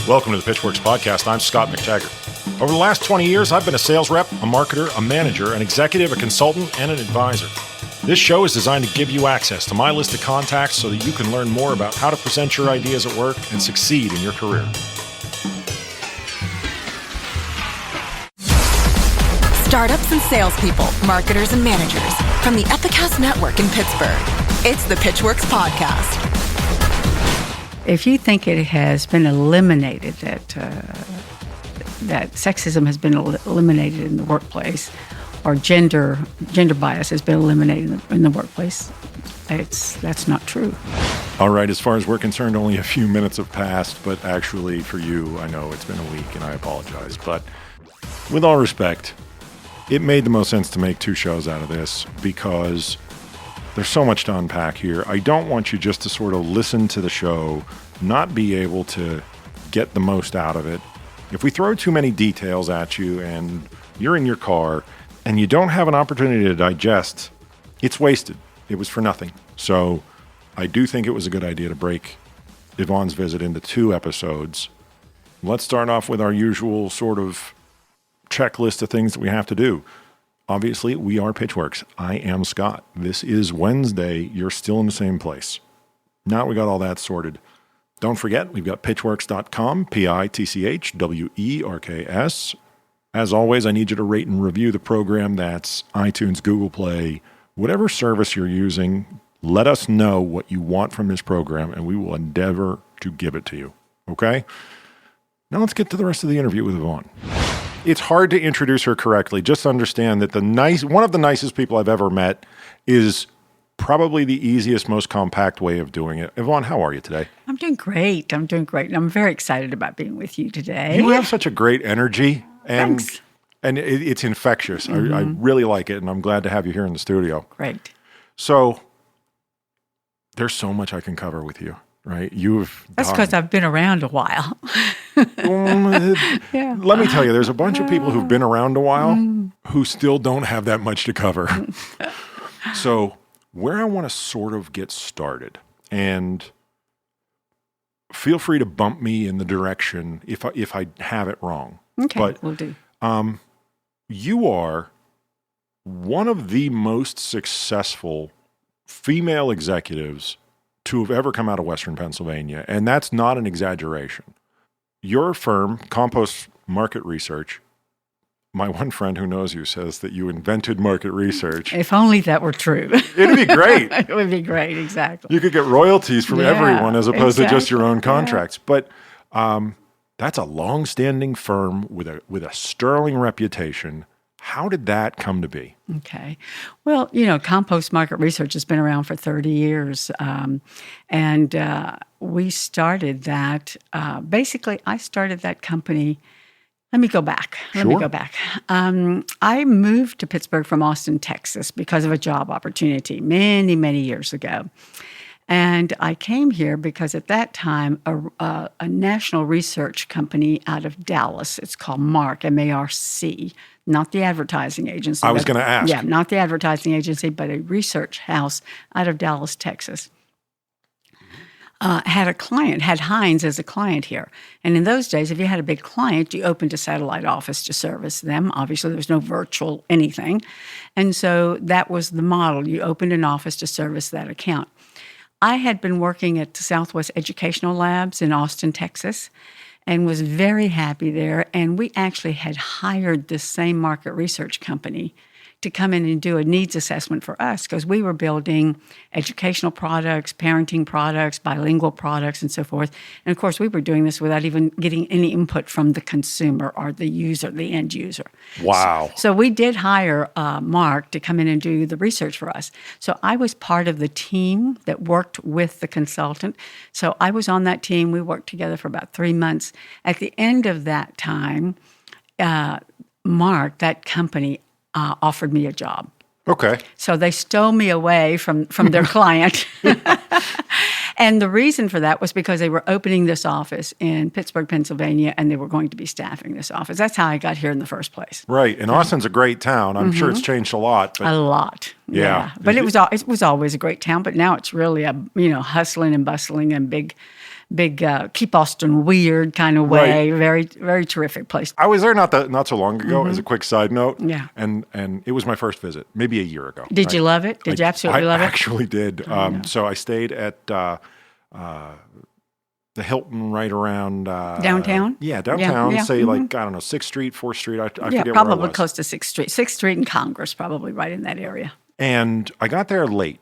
Welcome to the Pitchwerks podcast. I'm Scott McTaggart. Over the last 20 years, I've been a sales rep, a marketer, a manager, an executive, a consultant, and an advisor. This show is designed to give you access to my list of contacts so that you can learn more about how to present your ideas at work and succeed in your career. Startups and salespeople, marketers and managers from the Epicast Network in Pittsburgh. It's the Pitchwerks podcast. If you think it has been eliminated, that sexism has been eliminated in the workplace, or gender bias has been eliminated in the workplace, that's not true. All right, as far as we're concerned, only a few minutes have passed, but actually for you, I know it's been a week and I apologize. But with all respect, it made the most sense to make two shows out of this because there's so much to unpack here. I don't want you just to sort of listen to the show, not be able to get the most out of it. If we throw too many details at you and you're in your car and you don't have an opportunity to digest, it's wasted. It was for nothing. So I do think it was a good idea to break Yvonne's visit into two episodes. Let's start off with our usual sort of checklist of things that we have to do. Obviously, we are Pitchwerks. I am Scott. This is Wednesday. You're still in the same place. Now we got all that sorted. Don't forget, we've got pitchwerks.com, Pitchwerks. As always, I need you to rate and review the program. That's iTunes, Google Play, whatever service you're using. Let us know what you want from this program, and we will endeavor to give it to you. Okay? Now let's get to the rest of the interview with Yvonne. It's hard to introduce her correctly. Just understand that one of the nicest people I've ever met is probably the easiest, most compact way of doing it. Yvonne, how are you today? I'm doing great. And I'm very excited about being with you today. You have such a great energy. And, Thanks. And it's infectious. Mm-hmm. I really like it, and I'm glad to have you here in the studio. Great. So there's so much I can cover with you, right? That's because I've been around a while. Yeah. Let me tell you, there's a bunch of people who've been around a while who still don't have that much to cover. So where I want to sort of get started, and feel free to bump me in the direction if I have it wrong. Okay, but, we'll do. You are one of the most successful female executives to have ever come out of Western Pennsylvania, and that's not an exaggeration. Your firm, Campos Market Research, my one friend who knows you says that you invented market research. If only that were true. It'd be great. It would be great, exactly. You could get royalties from everyone as opposed to just your own contracts. Yeah. But that's a long-standing firm with a sterling reputation. How did that come to be? Okay. Well, Campos Market Research has been around for 30 years. And we started that. Basically, I started that company. Let me go back. I moved to Pittsburgh from Austin, Texas, because of a job opportunity many, many years ago. And I came here because at that time, a national research company out of Dallas, it's called MARC, M-A-R-C, not the advertising agency. I was going to ask. Yeah, not the advertising agency, but a research house out of Dallas, Texas. Had Heinz as a client here. And in those days, if you had a big client, you opened a satellite office to service them. Obviously, there was no virtual anything. And so that was the model. You opened an office to service that account. I had been working at Southwest Educational Labs in Austin, Texas, and was very happy there. And we actually had hired this same market research company to come in and do a needs assessment for us because we were building educational products, parenting products, bilingual products, and so forth. And of course, we were doing this without even getting any input from the consumer or the user, the end user. Wow. So we did hire Mark to come in and do the research for us. So I was part of the team that worked with the consultant. So I was on that team. We worked together for about 3 months. At the end of that time, Mark, that company, offered me a job. Okay. So they stole me away from their client. And the reason for that was because they were opening this office in Pittsburgh, Pennsylvania, and they were going to be staffing this office. That's how I got here in the first place. Right. And Austin's a great town. I'm sure it's changed a lot. But A lot. Yeah. But it was always a great town. But now it's really a hustling and bustling and big, keep Austin weird kind of way. Right. Very, very terrific place. I was there not so long ago. As a quick side note, Yeah. and it was my first visit, maybe a year ago. Did you love it? Did you absolutely love it? I actually did. So I stayed at the Hilton right around downtown. Yeah, downtown. Yeah. Say like I don't know, 6th Street, 4th Street. I forget where I probably was. close to 6th Street. 6th Street and Congress, probably right in that area. And I got there late,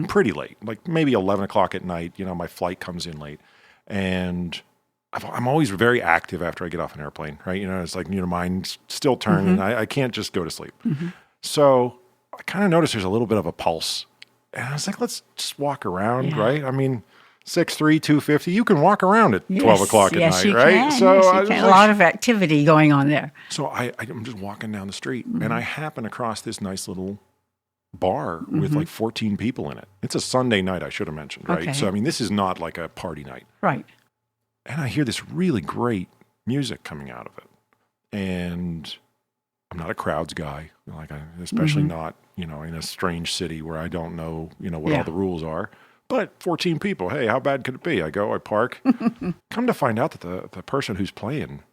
pretty late, like maybe 11 o'clock at night. My flight comes in late. And I'm always very active after I get off an airplane, right? It's like, mind's still turning. I can't just go to sleep. So I kind of noticed there's a little bit of a pulse. And I was like, let's just walk around, right? I mean, 6'3", 250, you can walk around at 12 o'clock at night, right? Can. So yes, you can. A lot of activity going on there. So I'm just walking down the street, and I happen across this nice little bar with like 14 people in it. It's a Sunday night, I should have mentioned, right? Okay. So, I mean, this is not like a party night. Right. And I hear this really great music coming out of it. And I'm not a crowds guy, especially not, in a strange city where I don't know, what all the rules are. But 14 people, hey, how bad could it be? I park. Come to find out that the person who's playing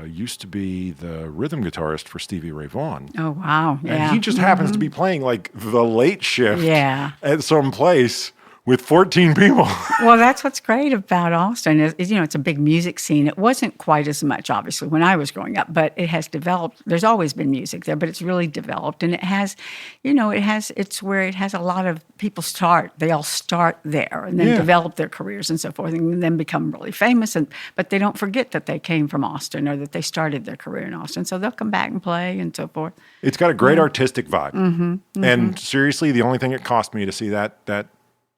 used to be the rhythm guitarist for Stevie Ray Vaughan. Oh, wow. Yeah. And he just happens to be playing like the late shift at some place with 14 people. Well, that's what's great about Austin is, it's a big music scene. It wasn't quite as much, obviously, when I was growing up, but it has developed. There's always been music there, but it's really developed. And it has, it's where it has a lot of people start. They all start there and then develop their careers and so forth and then become really famous. But they don't forget that they came from Austin or that they started their career in Austin. So they'll come back and play and so forth. It's got a great artistic vibe. And seriously, the only thing it cost me to see that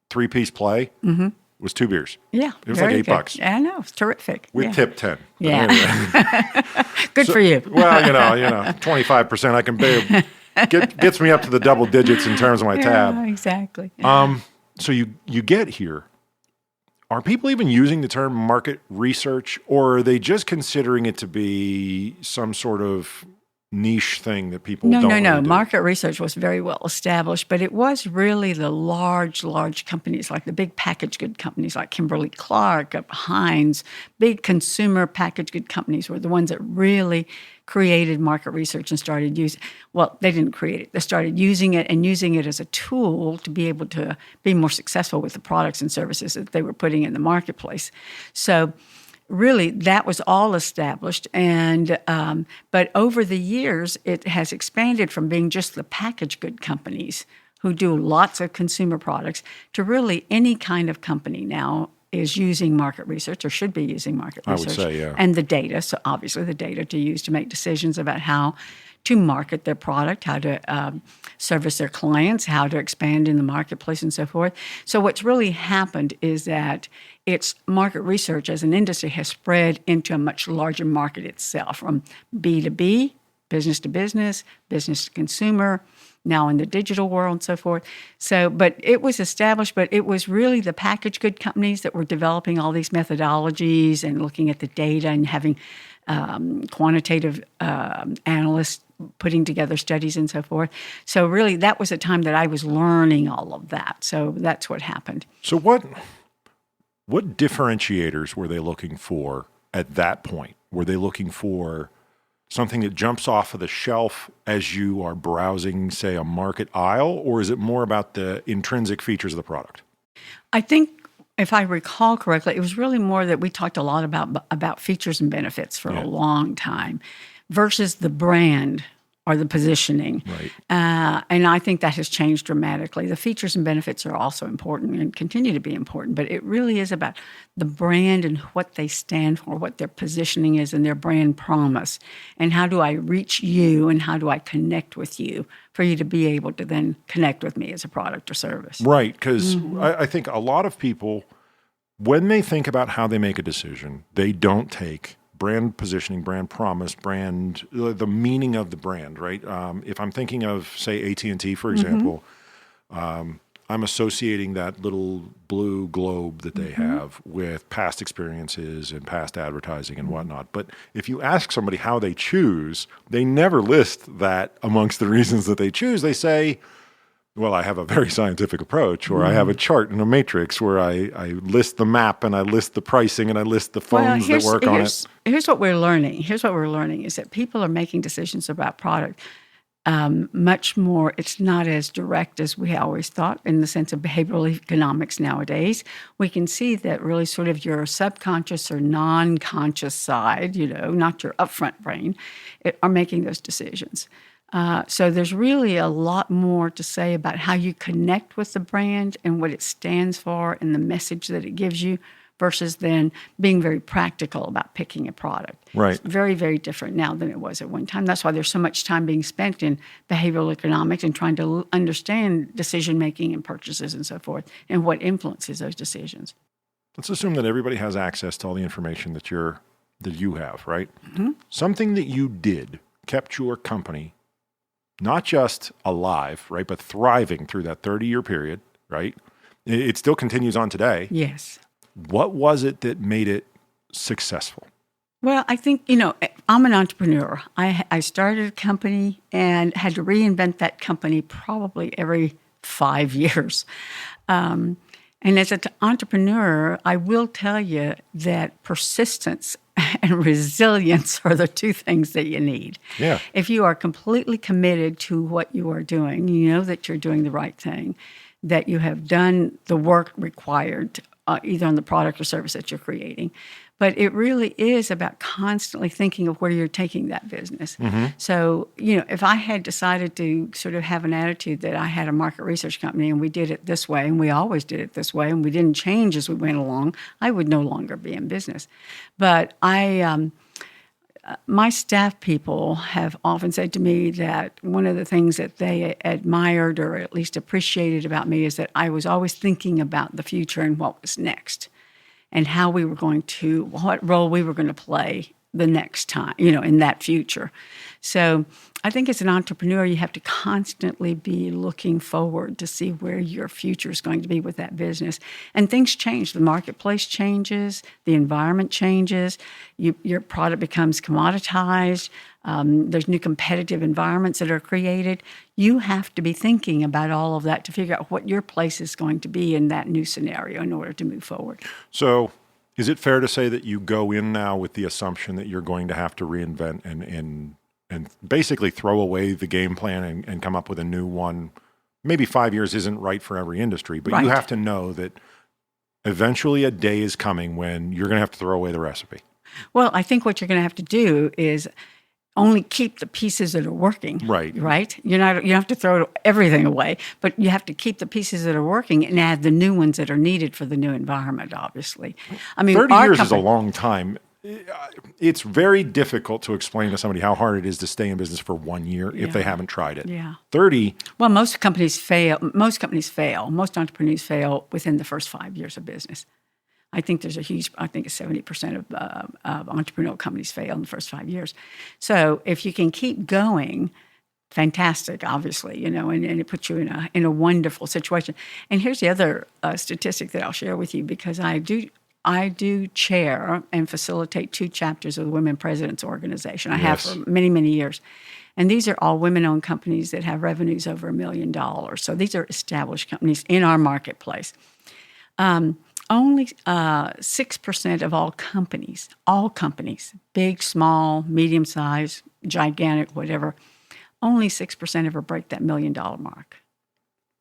3-piece play was 2 beers. Yeah. It was like $8. Yeah, I know. It's terrific. With tip 10. Yeah. Anyway. Good for you. Well, 25% I can pay. Gets me up to the double digits in terms of my tab. Yeah, exactly. So you get here. Are people even using the term market research, or are they just considering it to be some sort of niche thing that people don't really do? Market research was very well established, but it was really the large companies, like the big packaged good companies like Kimberly-Clark, Heinz, big consumer packaged good companies were the ones that really created market research and started using. Well, they didn't create it. They started using it and using it as a tool to be able to be more successful with the products and services that they were putting in the marketplace. So really, that was all established, and but over the years, it has expanded from being just the packaged good companies who do lots of consumer products to really any kind of company now is using market research or should be using market research. I would say, yeah. And the data, so obviously the data to use to make decisions about how to market their product, how to service their clients, how to expand in the marketplace and so forth. So what's really happened is that its market research as an industry has spread into a much larger market itself, from B2B, business to business to consumer, now in the digital world and so forth. So, but it was established, but it was really the packaged good companies that were developing all these methodologies and looking at the data and having quantitative analysts putting together studies and so forth. So really, that was a time that I was learning all of that. So that's what happened. So what differentiators were they looking for at that point? Were they looking for something that jumps off of the shelf as you are browsing, say, a market aisle, or is it more about the intrinsic features of the product? I think, if I recall correctly, it was really more that we talked a lot about features and benefits for a long time versus the brand or the positioning. Right. And I think that has changed dramatically. The features and benefits are also important and continue to be important, but it really is about the brand and what they stand for, what their positioning is and their brand promise. And how do I reach you and how do I connect with you for you to be able to then connect with me as a product or service? Right, because I think a lot of people, when they think about how they make a decision, they don't take brand positioning, brand promise, brand, the meaning of the brand, right? If I'm thinking of, say, AT&T, for example, I'm associating that little blue globe that they have with past experiences and past advertising and whatnot. But if you ask somebody how they choose, they never list that amongst the reasons that they choose. They say, Well, I have a very scientific approach, or I have a chart and a matrix where I list the map and I list the pricing and I list the phones that work on it. Here's what we're learning. Here's what we're learning is that people are making decisions about product much more. It's not as direct as we always thought in the sense of behavioral economics nowadays. We can see that really sort of your subconscious or non-conscious side, not your upfront brain, are making those decisions. So there's really a lot more to say about how you connect with the brand and what it stands for and the message that it gives you versus then being very practical about picking a product. Right. It's very, very different now than it was at one time. That's why there's so much time being spent in behavioral economics and trying to understand decision-making and purchases and so forth and what influences those decisions. Let's assume that everybody has access to all the information that you have, right? Mm-hmm. Something that you did kept your company not just alive, right, but thriving through that 30-year period, right? It still continues on today. Yes. What was it that made it successful? Well, I think, I'm an entrepreneur. I started a company and had to reinvent that company probably every 5 years. And as an entrepreneur, I will tell you that persistence and resilience are the two things that you need. Yeah. If you are completely committed to what you are doing, you know that you're doing the right thing, that you have done the work required, either on the product or service that you're creating. But it really is about constantly thinking of where you're taking that business. Mm-hmm. So, if I had decided to sort of have an attitude that I had a market research company and we did it this way and we always did it this way and we didn't change as we went along, I would no longer be in business. But my staff people have often said to me that one of the things that they admired or at least appreciated about me is that I was always thinking about the future and what was next and how we were what role we were going to play the next time, in that future. So I think as an entrepreneur, you have to constantly be looking forward to see where your future is going to be with that business. And things change. The marketplace changes. The environment changes. Your product becomes commoditized. There's new competitive environments that are created. You have to be thinking about all of that to figure out what your place is going to be in that new scenario in order to move forward. So is it fair to say that you go in now with the assumption that you're going to have to reinvent and basically throw away the game plan and come up with a new one? Maybe 5 years isn't right for every industry, but Right. You have to know that eventually a day is coming when you're going to have to throw away the recipe. Well, I think what you're going to have to do is only keep the pieces that are working. Right. Right? You don't have to throw everything away, but you have to keep the pieces that are working and add the new ones that are needed for the new environment, obviously. I mean, 30 our years is a company- long time. It's very difficult to explain to somebody how hard it is to stay in business for 1 year if they haven't tried it. Yeah. 30, Well, most companies fail. Most entrepreneurs fail within the first 5 years of business. I think it's 70% of entrepreneurial companies fail in the first 5 years. So if you can keep going, fantastic, obviously, and it puts you in a wonderful situation. And here's the other statistic that I'll share with you, because I do chair and facilitate 2 chapters of the Women Presidents Organization. I have for many, many years. And these are all women-owned companies that have revenues over $1 million. So these are established companies in our marketplace. Only 6% of all companies, big, small, medium-sized, gigantic, whatever, only 6% ever break that $1 million mark.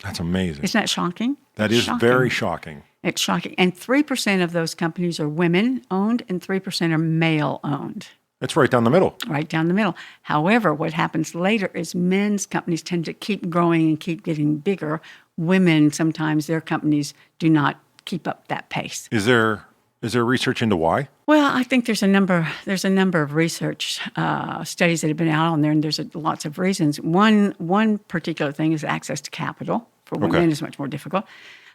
that's amazing. Isn't that shocking? That is very shocking. It's shocking. And 3% of those companies are women-owned and 3% are male-owned. It's right down the middle. Right down the middle. However, what happens later is men's companies tend to keep growing and keep getting bigger. Women, sometimes their companies do not keep up that pace. Is there research into why? Well, I think there's a number of research studies that have been out on there, and there's lots of reasons. One particular thing is access to capital. For women is much more difficult.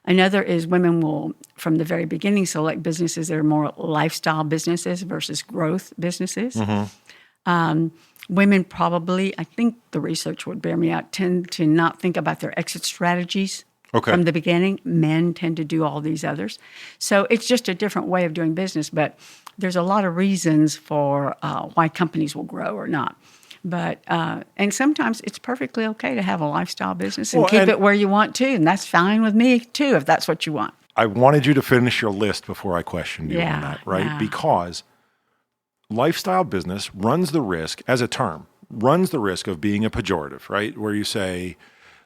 Another is women will, from the very beginning, select businesses that are more lifestyle businesses versus growth businesses. Mm-hmm. Women probably, I think the research would bear me out, tend to not think about their exit strategies from the beginning. Men tend to do all these others. So it's just a different way of doing business, but there's a lot of reasons for why companies will grow or not. But and sometimes it's perfectly okay to have a lifestyle business and Well, keep and- it where you want to, and that's fine with me too if that's what you want. I wanted you to finish your list before I questioned you on that, right? Yeah. Because lifestyle business runs the risk, as a term, runs the risk of being a pejorative, right? Where you say,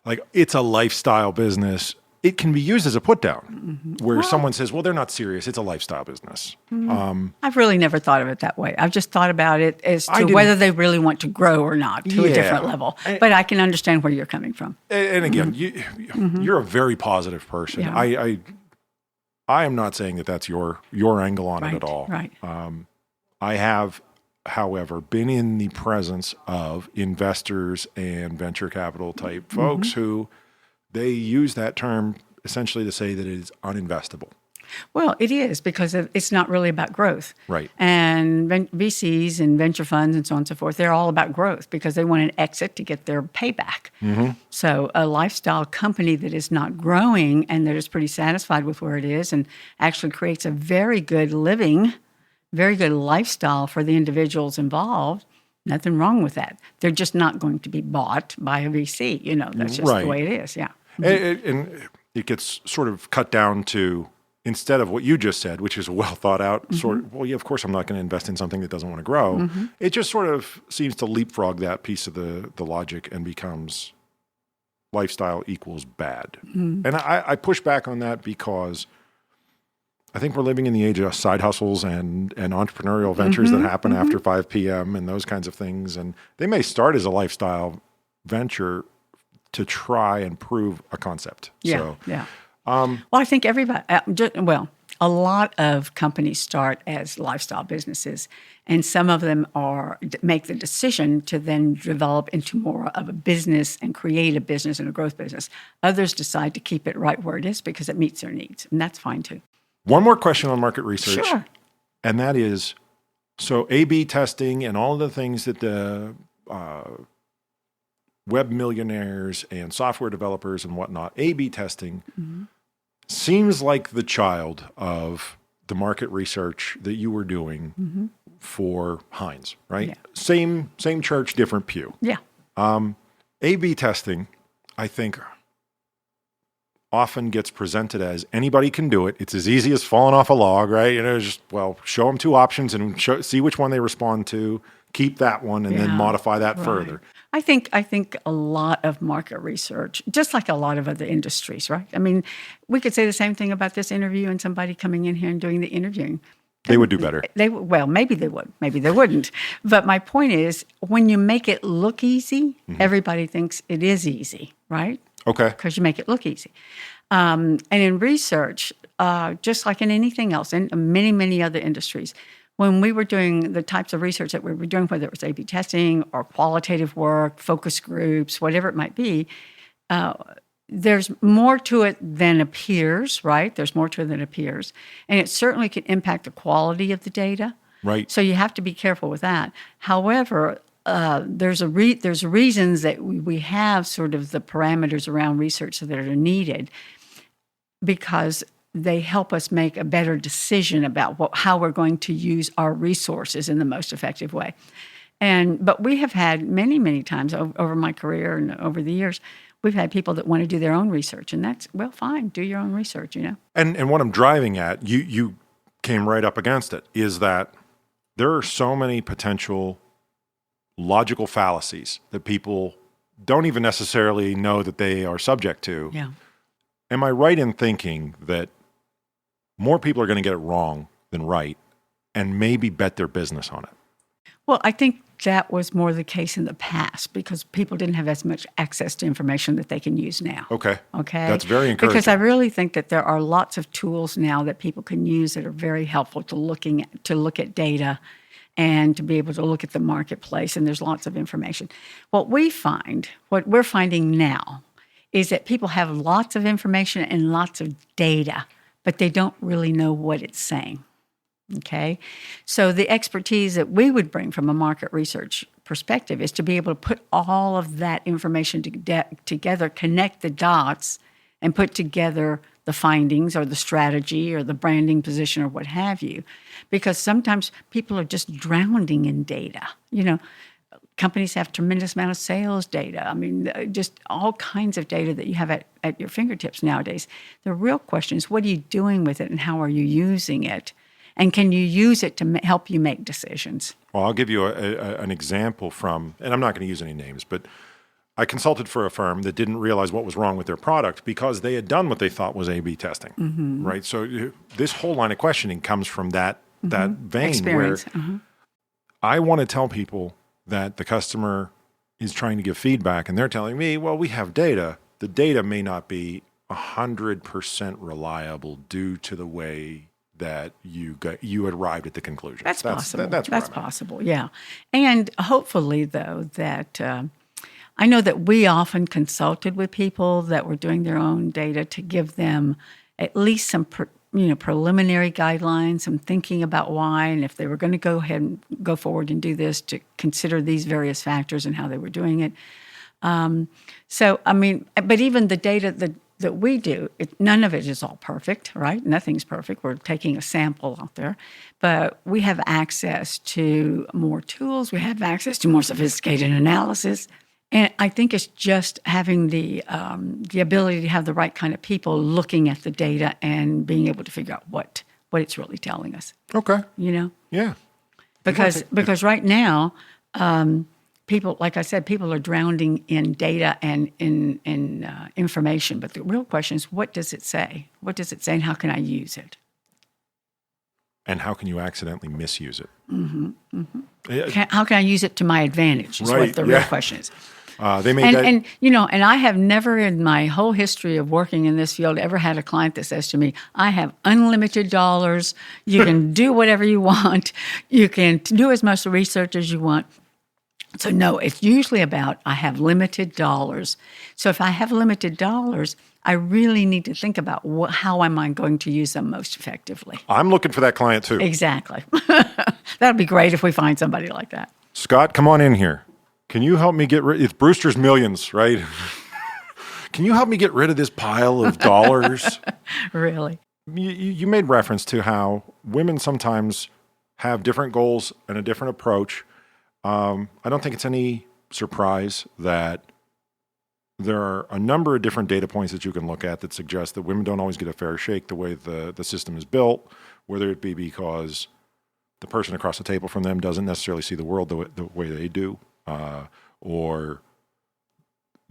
like, it's a lifestyle business. It can be used as a put down, where someone says, well, they're not serious. It's a lifestyle business. I've really never thought of it that way. I've just thought about it as I to didn't- whether they really want to grow or not to a Yeah. different level. But I can understand where you're coming from. And again, you're a very positive person. Yeah. I am not saying that that's your angle on it at all. Right. I have, however, been in the presence of investors and venture capital type folks who they use that term essentially to say that it is uninvestable. Well, it is because it's not really about growth. Right. And VCs and venture funds and so on and so forth, they're all about growth because they want an exit to get their payback. So a lifestyle company that is not growing and that is pretty satisfied with where it is and actually creates a very good living, very good lifestyle for the individuals involved, nothing wrong with that. They're just not going to be bought by a VC. That's just Right. the way it is. Yeah. And it gets sort of cut down to, instead of what you just said, which is a well thought out sort of, well, yeah, of course I'm not going to invest in something that doesn't want to grow. It just sort of seems to leapfrog that piece of the logic and becomes lifestyle equals bad. And I push back on that because I think we're living in the age of side hustles and entrepreneurial ventures that happen after 5 p.m. and those kinds of things. And they may start as a lifestyle venture to try and prove a concept. Yeah. So, Yeah. Well, I think everybody, a lot of companies start as lifestyle businesses, and some of them make the decision to then develop into more of a business and create a business and a growth business. Others decide to keep it right where it is because it meets their needs, and that's fine too. one more question on market research. Sure. And that is, so A/B testing and all of the things that the web millionaires and software developers and whatnot, A/B testing seems like the child of the market research that you were doing for Heinz, right? Yeah. Same church, different pew. Yeah. A/B testing, I think, often gets presented as anybody can do it. It's as easy as falling off a log, right? Just, show them two options and see which one they respond to, keep that one, and then Yeah, modify that right. further. I think a lot of market research, just like a lot of other industries, right? I mean, we could say the same thing about this interview and somebody coming in here and doing the interviewing. They would do better. Maybe they would, maybe they wouldn't. But my point is, when you make it look easy, everybody thinks it is easy, right? Okay. Because you make it look easy. And in research, just like in anything else, in many, many other industries, when we were doing the types of research that we were doing, whether it was A/B testing or qualitative work, focus groups, whatever it might be, there's more to it than appears, right? There's more to it than appears. And it certainly can impact the quality of the data. Right. So you have to be careful with that. However, there's reasons that we have sort of the parameters around research that are needed because they help us make a better decision about how we're going to use our resources in the most effective way. But we have had many, many times over my career and over the years, we've had people that want to do their own research, and that's, fine, do your own research, And what I'm driving at, you came right up against it, is that there are so many potential logical fallacies that people don't even necessarily know that they are subject to. Yeah. Am I right in thinking that more people are going to get it wrong than right and maybe bet their business on it? Well, I think that was more the case in the past because people didn't have as much access to information that they can use now. Okay. Okay. That's very encouraging. Because I really think that there are lots of tools now that people can use that are very helpful to look at data and to be able to look at the marketplace, and there's lots of information. What we're finding now is that people have lots of information and lots of data, but they don't really know what it's saying. Okay? So the expertise that we would bring from a market research perspective is to be able to put all of that information together, connect the dots, and put together the findings or the strategy or the branding position or what have you. Because sometimes people are just drowning in data. companies have tremendous amount of sales data. I mean, just all kinds of data that you have at your fingertips nowadays. The real question is, what are you doing with it and how are you using it? And can you use it to help you make decisions? Well, I'll give you an example from, and I'm not going to use any names, but I consulted for a firm that didn't realize what was wrong with their product because they had done what they thought was A/B testing, right? So this whole line of questioning comes from that vein Experience. where I want to tell people that the customer is trying to give feedback and they're telling me, well, we have data. The data may not be 100% reliable due to the way that you arrived at the conclusion. That's possible. That's possible, yeah. And hopefully, though, that I know that we often consulted with people that were doing their own data to give them at least some preliminary guidelines, some thinking about why, and if they were going to go ahead and go forward and do this, to consider these various factors and how they were doing it. So, I mean, but even the data that we do, none of it is all perfect, right? Nothing's perfect. We're taking a sample out there. But we have access to more tools. We have access to more sophisticated analysis. And I think it's just having the ability to have the right kind of people looking at the data and being able to figure out what it's really telling us. Okay. Yeah. Because right now, people, like I said, people are drowning in data and in information. But the real question is, what does it say? What does it say, and how can I use it? And how can you accidentally misuse it? How can I use it to my advantage? Is what the real question is. They made that. And I have never in my whole history of working in this field ever had a client that says to me, I have unlimited dollars. You can do whatever you want. You can do as much research as you want. So no, it's usually about I have limited dollars. So if I have limited dollars, I really need to think about how am I going to use them most effectively. I'm looking for that client too. Exactly. That'd be great if we find somebody like that. Scott, come on in here. Can you help me get rid? It's Brewster's Millions, right? Can you help me get rid of this pile of dollars? Really? You made reference to how women sometimes have different goals and a different approach. I don't think it's any surprise that there are a number of different data points that you can look at that suggest that women don't always get a fair shake the way the system is built, whether it be because the person across the table from them doesn't necessarily see the world the way they do, or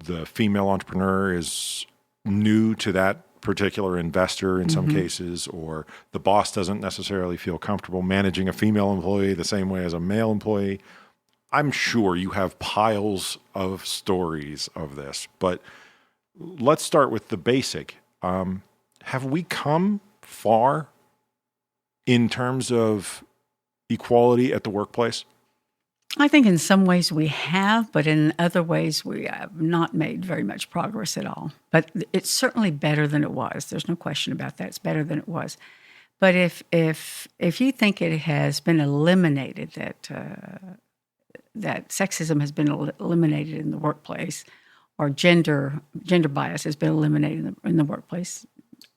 the female entrepreneur is new to that particular investor in some cases, or the boss doesn't necessarily feel comfortable managing a female employee the same way as a male employee. I'm sure you have piles of stories of this, but let's start with the basic. Have we come far in terms of equality at the workplace? I think in some ways we have, but in other ways we have not made very much progress at all. But it's certainly better than it was. There's no question about that. It's better than it was. But if you think it has been eliminated, that sexism has been eliminated in the workplace, or gender bias has been eliminated in the workplace,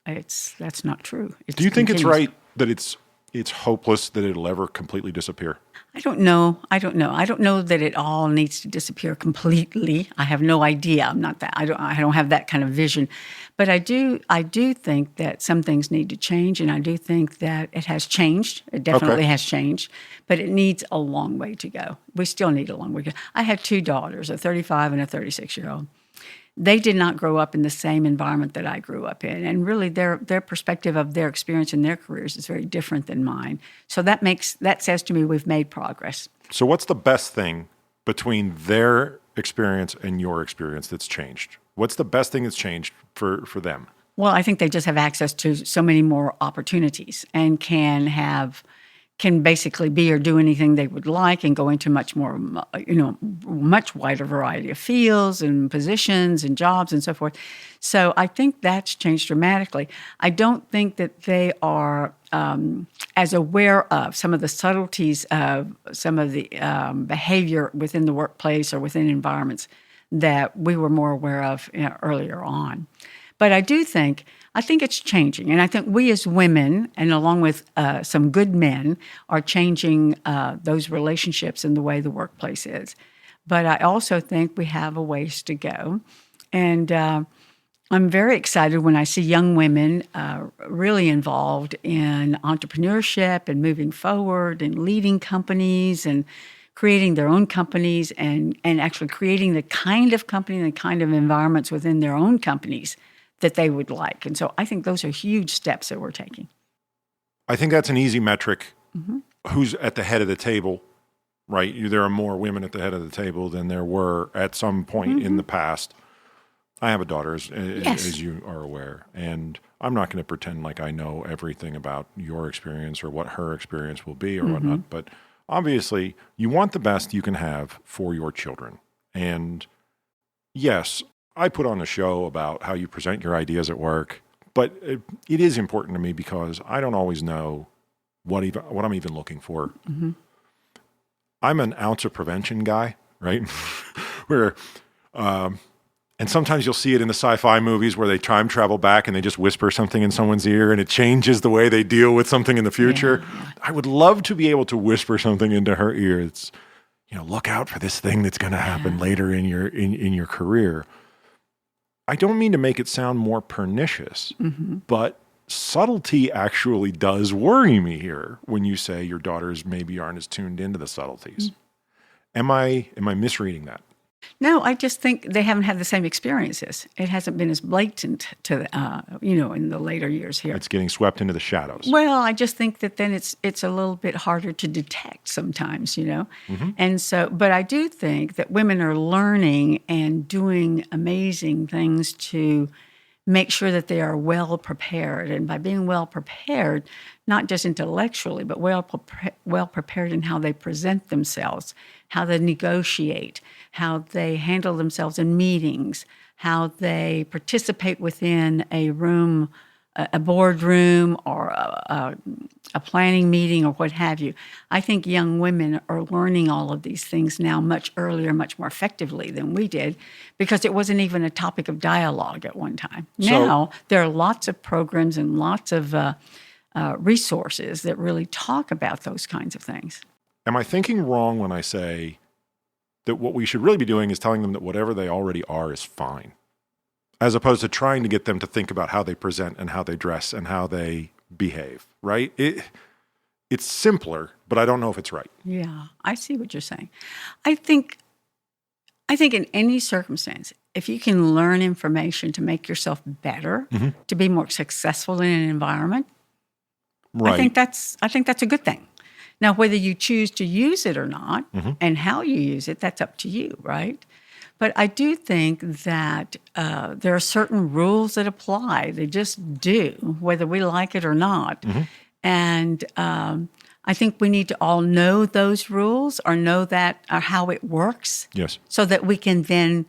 that's not true. Do you think it's right that it's hopeless that it'll ever completely disappear? I don't know. I don't know that it all needs to disappear completely. I have no idea. I'm not that. I don't have that kind of vision. But I do think that some things need to change, and I do think that it has changed. It definitely has changed, but it needs a long way to go. We still need a long way to go. I have two daughters, a 35 and a 36-year-old. They did not grow up in the same environment that I grew up in. And really their perspective of their experience in their careers is very different than mine. So that says to me we've made progress. So what's the best thing between their experience and your experience that's changed? What's the best thing that's changed for them? Well, I think they just have access to so many more opportunities and can basically be or do anything they would like and go into much wider variety of fields and positions and jobs and so forth. So I think that's changed dramatically. I don't think that they are as aware of some of the subtleties of some of the behavior within the workplace or within environments that we were more aware of earlier on. But I think it's changing. And I think we as women, and along with some good men, are changing those relationships in the way the workplace is. But I also think we have a ways to go. And I'm very excited when I see young women really involved in entrepreneurship and moving forward and leading companies and creating their own companies and actually creating the kind of company and the kind of environments within their own companies that they would like. And so I think those are huge steps that we're taking. I think that's an easy metric. Who's at the head of the table, right? There are more women at the head of the table than there were at some point in the past. I have a daughter, as you are aware, and I'm not going to pretend like I know everything about your experience or what her experience will be or whatnot, but obviously you want the best you can have for your children. And yes, I put on a show about how you present your ideas at work, but it is important to me because I don't always know what I'm even looking for. I'm an ounce of prevention guy, right? Where, and sometimes you'll see it in the sci-fi movies where they time travel back and they just whisper something in someone's ear and it changes the way they deal with something in the future. Yeah. I would love to be able to whisper something into her ear. It's, look out for this thing that's going to happen later in your career. I don't mean to make it sound more pernicious, but subtlety actually does worry me here when you say your daughters maybe aren't as tuned into the subtleties. Am I misreading that? No, I just think they haven't had the same experiences. It hasn't been as blatant to, in the later years here. It's getting swept into the shadows. Well, I just think that then it's a little bit harder to detect sometimes, And so, but I do think that women are learning and doing amazing things to make sure that they are well prepared. And by being well prepared, not just intellectually, but well prepared in how they present themselves, how they negotiate, how they handle themselves in meetings, how they participate within a room, a boardroom or a planning meeting or what have you. I think young women are learning all of these things now much earlier, much more effectively than we did, because it wasn't even a topic of dialogue at one time. Now, there are lots of programs and lots of resources that really talk about those kinds of things. Am I thinking wrong when I say that what we should really be doing is telling them that whatever they already are is fine, as opposed to trying to get them to think about how they present and how they dress and how they behave, right? It's simpler, but I don't know if it's right. Yeah, I see what you're saying. I think in any circumstance, if you can learn information to make yourself better, to be more successful in an environment, right. I think that's a good thing. Now, whether you choose to use it or not and how you use it, that's up to you, right? But I do think that there are certain rules that apply. They just do, whether we like it or not. And I think we need to all know those rules or know that or how it works. Yes. So that we can then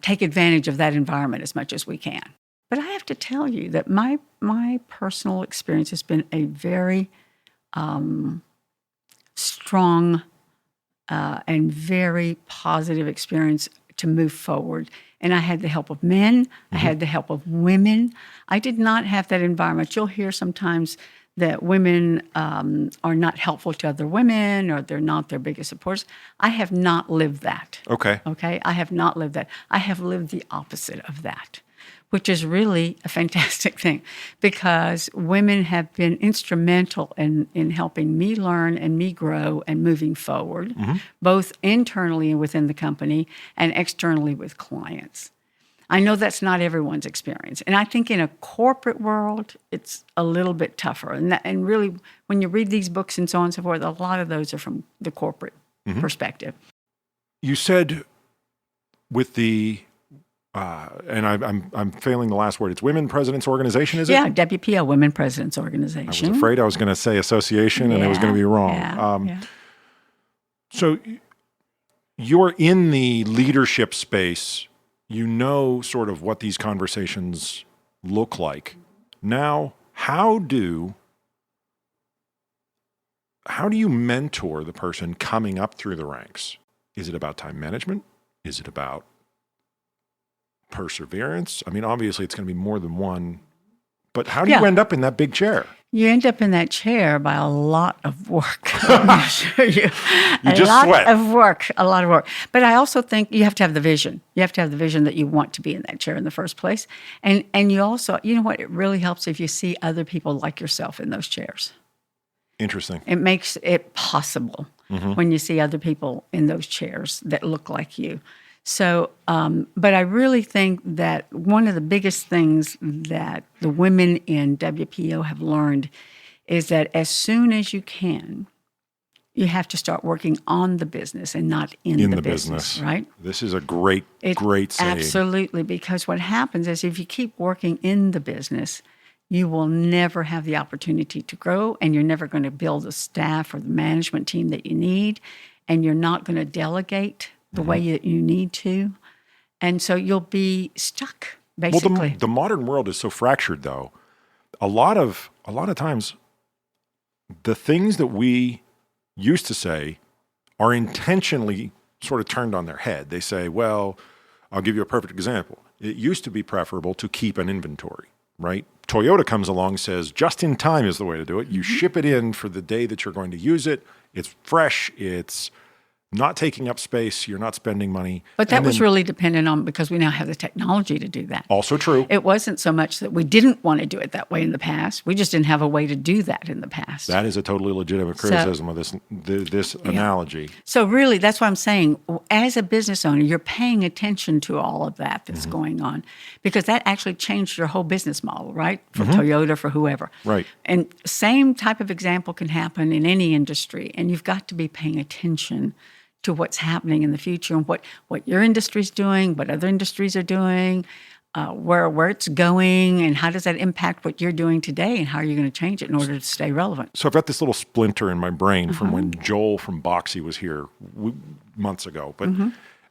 take advantage of that environment as much as we can. But I have to tell you that my personal experience has been a very strong and very positive experience to move forward. And I had the help of men. I had the help of women. I did not have that environment. You'll hear sometimes that women are not helpful to other women or they're not their biggest supporters. I have not lived that. Okay. I have not lived that. I have lived the opposite of that, which is really a fantastic thing because women have been instrumental in helping me learn and me grow and moving forward, both internally and within the company and externally with clients. I know that's not everyone's experience. And I think in a corporate world, it's a little bit tougher. And really, when you read these books and so on and so forth, a lot of those are from the corporate perspective. You said with the... and I'm failing the last word. It's Women Presidents Organization, is it? Yeah, WPO, Women Presidents Organization. I was afraid I was going to say association and it was going to be wrong. So you're in the leadership space. You know sort of what these conversations look like. Now, how do you mentor the person coming up through the ranks? Is it about time management? Is it about perseverance? I mean, obviously it's going to be more than one, but how do you end up in that big chair? You end up in that chair by a lot of work. Let me assure you. You just sweat. A lot of work. But I also think you have to have the vision. You have to have the vision that you want to be in that chair in the first place. And you also, you know what, it really helps if you see other people like yourself in those chairs. Interesting. It makes it possible when you see other people in those chairs that look like you. So, but I really think that one of the biggest things that the women in WPO have learned is that as soon as you can, you have to start working on the business and not in the business, right? This is a great saying. Absolutely, because what happens is if you keep working in the business, you will never have the opportunity to grow, and you're never going to build the staff or the management team that you need, and you're not going to delegate the way that you need to. And so you'll be stuck, basically. Well, the modern world is so fractured, though. A lot of times, the things that we used to say are intentionally sort of turned on their head. They say, well, I'll give you a perfect example. It used to be preferable to keep an inventory, right? Toyota comes along, says just in time is the way to do it. You ship it in for the day that you're going to use it. It's fresh. It's not taking up space, you're not spending money. But that was really dependent on, because we now have the technology to do that. Also true. It wasn't so much that we didn't want to do it that way in the past. We just didn't have a way to do that in the past. That is a totally legitimate criticism of this analogy. So really, that's what I'm saying. As a business owner, you're paying attention to all of that that's going on, because that actually changed your whole business model, right? For Toyota, for whoever. Right. And same type of example can happen in any industry, and you've got to be paying attention to what's happening in the future and what your industry's doing, what other industries are doing, where it's going, and how does that impact what you're doing today, and how are you going to change it in order to stay relevant? So I've got this little splinter in my brain from when Joel from Boxy was here months ago. But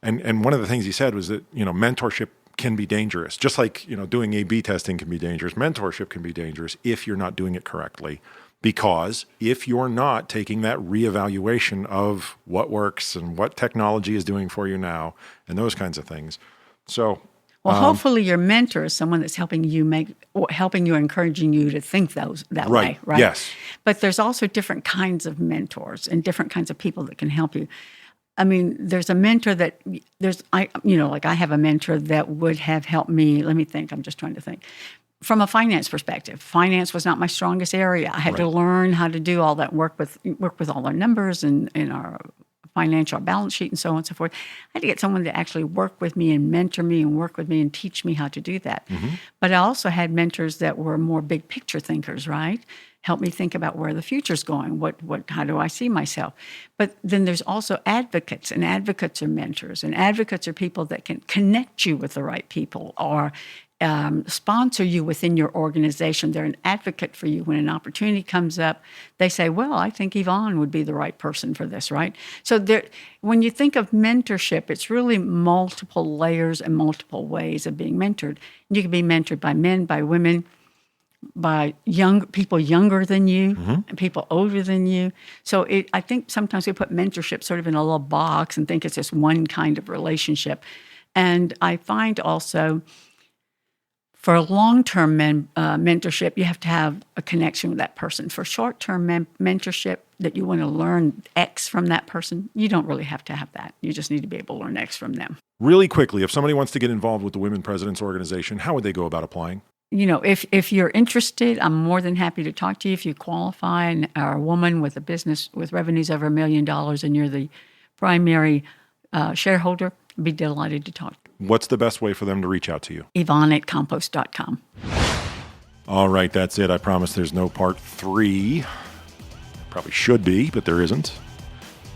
and one of the things he said was that, mentorship can be dangerous. Just like, doing A/B testing can be dangerous. Mentorship can be dangerous if you're not doing it correctly. Because if you're not taking that reevaluation of what works and what technology is doing for you now and those kinds of things. So, well, hopefully your mentor is someone that's helping you, encouraging you to think that way, right? Yes. But there's also different kinds of mentors and different kinds of people that can help you. I mean, there's a mentor I have a mentor that would have helped me. Let me think. I'm just trying to think. From a finance perspective, finance was not my strongest area. I had to learn how to do all that work with all our numbers and our financial balance sheet and so on and so forth. I had to get someone to actually work with me and mentor me and work with me and teach me how to do that. But I also had mentors that were more big picture thinkers, right? Help me think about where the future's going. How do I see myself? But then there's also advocates, and advocates are mentors, and advocates are people that can connect you with the right people or sponsor you within your organization. They're an advocate for you when an opportunity comes up. They say, well, I think Yvonne would be the right person for this, right? So when you think of mentorship, it's really multiple layers and multiple ways of being mentored. You can be mentored by men, by women, by people younger than you, and people older than you. So I think sometimes we put mentorship sort of in a little box and think it's just one kind of relationship. And I find also, for a long-term mentorship, you have to have a connection with that person. For short-term mentorship, that you want to learn X from that person, you don't really have to have that. You just need to be able to learn X from them. Really quickly, if somebody wants to get involved with the Women Presidents Organization, how would they go about applying? If you're interested, I'm more than happy to talk to you. If you qualify and are a woman with a business with revenues over $1 million and you're the primary shareholder, I'd be delighted to talk to you. What's the best way for them to reach out to you? Yvonne@Campos.com. All right, that's it. I promise there's no part 3. Probably should be, but there isn't.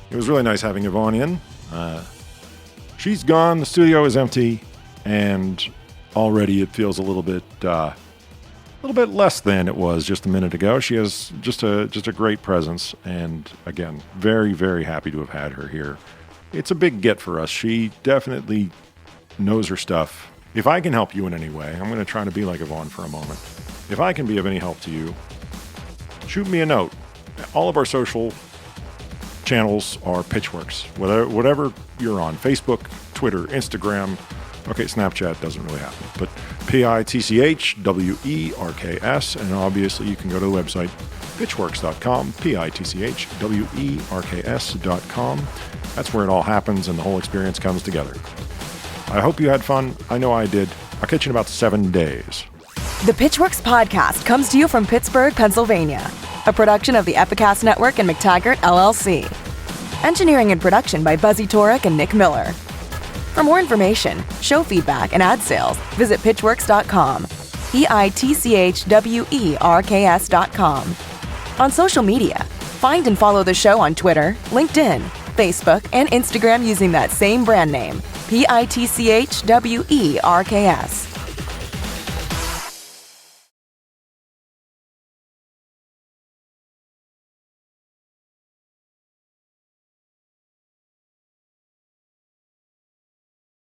It was really nice having Yvonne in. She's gone. The studio is empty, and already it feels a little bit less than it was just a minute ago. She has just a great presence, and again, very, very happy to have had her here. It's a big get for us. She definitely knows her stuff. If I can help you in any way, I'm going to try to be like Yvonne for a moment. If I can be of any help to you, shoot me a note. All of our social channels are Pitchwerks. Whatever you're on, Facebook, Twitter, Instagram, Okay, Snapchat doesn't really happen, but Pitchwerks, and obviously you can go to the website pitchwerks.com, pitchwerks.com. That's where it all happens and the whole experience comes together. I hope you had fun. I know I did. I'll catch you in about 7 days. The Pitchwerks podcast comes to you from Pittsburgh, Pennsylvania, a production of the Epicast Network and McTaggart, LLC. Engineering and production by Buzzy Torek and Nick Miller. For more information, show feedback, and ad sales, visit pitchwerks.com, pitchwerks.com. On social media, find and follow the show on Twitter, LinkedIn, Facebook, and Instagram using that same brand name, Pitchwerks.